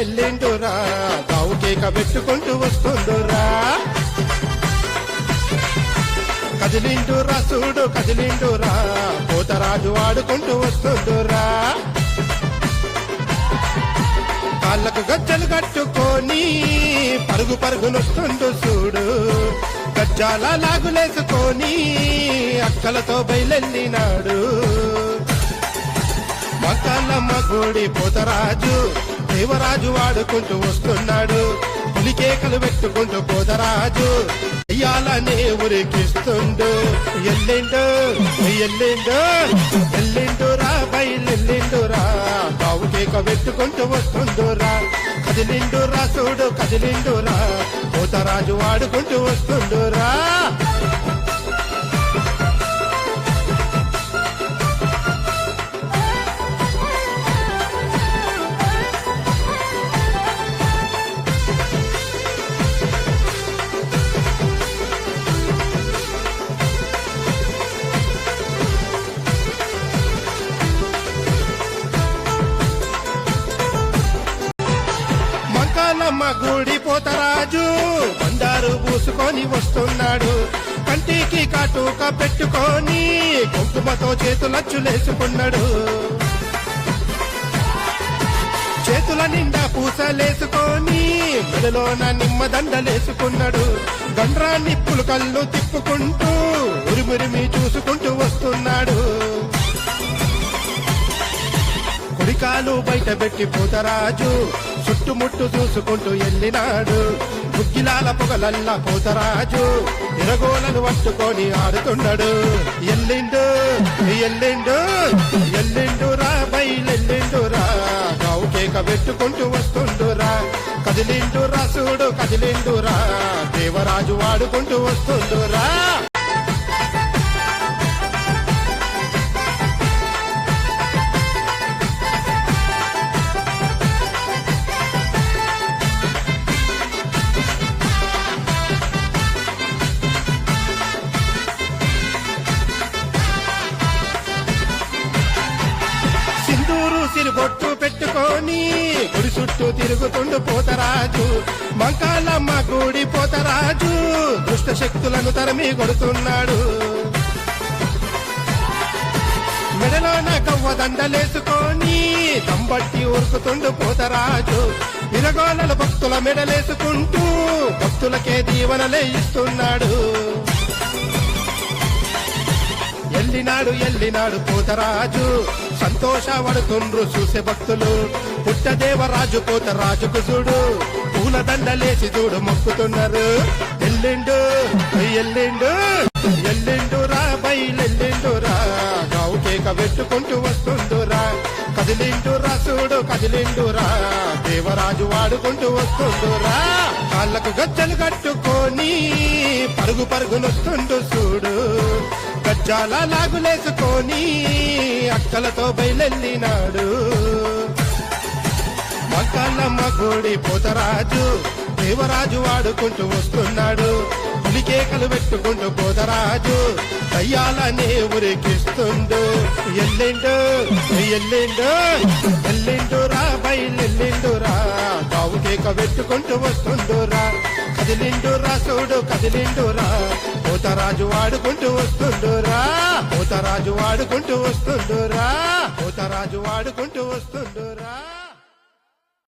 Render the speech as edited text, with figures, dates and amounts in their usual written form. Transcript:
బయలెల్లిండురా గావు కేక పెట్టుకుంటూ వస్తుండురా కదిలిండురా చూడు కదిలిండురా పోతరాజు ఆడుకుంటూ వస్తుండురా కాళ్ళకు గజ్జలు కట్టుకొని పరుగు పరుగునొస్తుండు చూడు గజ్జాల లాగులేసుకొని అక్కలతో బయలెల్లినాడు మకాలమ్మ గుడి పోతరాజు దేవరాజు ఆడుకుంటూ వస్తున్నాడు పులికేకలు పెట్టుకుంటూ పోతరాజు ఇయ్యాలనే ఉరికిస్తుండు ఎల్లిండు ఎల్లిండు ఎల్లిండురా బయలెల్లిండురా గావు కేక పెట్టుకుంటూ వస్తుండురా కదిలిండురా చూడు కదిలిండురా పోతరాజు ఆడుకుంటూ వస్తుండురా మకాలమ్మ గుడి పోతరాజు బండారు పూసుకొని వస్తున్నాడు కంటికి కాటుక పెట్టుకొని కుంకుమతో చేతులచ్చులేసుకున్నాడు చేతుల నిండా పూసలేసుకొని మెడలోన నిమ్మదండలేసుకున్నాడు గండ్రాన్ని పులుకళ్ళు తిప్పుకుంటూ ఉరిమురిమి చూసుకుంటూ వస్తున్నాడు కుడికాలు బయట పెట్టి పోతరాజు చుట్టుముట్టు చూసుకుంటూ ఎల్లినాడు గుగ్గిలాల పొగలల్లా పోతరాజు ఎరగోలను పట్టుకొని ఆడుతున్నాడు ఎల్లిండు ఎల్లిండు ఎల్లిండురా బయలెల్లిండురా గావు కేక పెట్టుకుంటూ వస్తుండురా కదిలిండురా చూడు కదిలిండురా దేవరాజు ఆడుకుంటూ వస్తుండురా సిరిబొట్టు పెట్టుకొని గుడి చుట్టూ తిరుగుతుండు పోతరాజు మకాలమ్మ గుడి పోతరాజు దుష్ట శక్తులను తరిమి కొడుతున్నాడు మెడలోన కవ్వ దండలేసుకొని దంబట్టి ఊరుకుతుండు పోతరాజు ఇరగోళ్ళ భక్తుల మెడలేసుకుంటూ భక్తులకే దీవెనలే ఇస్తున్నాడు ఎల్లినాడు పోతరాజు సంతోషపడుతుండ్రు చూసే భక్తులు పుట్టదేవరాజు పోతరాజుకు చూడు పూల దండలేసి చూడు మొక్కుతున్నారు ఎల్లిండు ఎల్లిండు ఎల్లిండురా బయలెల్లిండురా గావు కేక పెట్టుకుంటూ వస్తుండురా కదిలిండురా చూడు కదిలిండురా దేవరాజు వాడుకుంటూ వస్తుండురా కాళ్ళకు గజ్జలు కట్టుకొని పరుగు పరుగునొస్తుండు చూడు గజ్జాల లాగులేసుకొని అక్కలతో బయలెల్లినాడు మకాలమ్మ గుడి పోతరాజు దేవరాజు ఆడుకుంటూ వస్తున్నాడు పులికేకలు పెట్టుకుంటూ పోతరాజు దయ్యాలనే ఉరికిస్తుండు ఎల్లిండు ఎల్లిండు ఎల్లిండురా బయలెల్లిండురా గావు కేక పెట్టుకుంటూ వస్తుండురా కదిలిండురా చూడు కదిలిండురా పోతరాజు ఆడుకుంటూ వస్తుండురా పోతరాజు ఆడుకుంటూ వస్తుండురా పోతరాజు ఆడుకుంటూ వస్తుండురా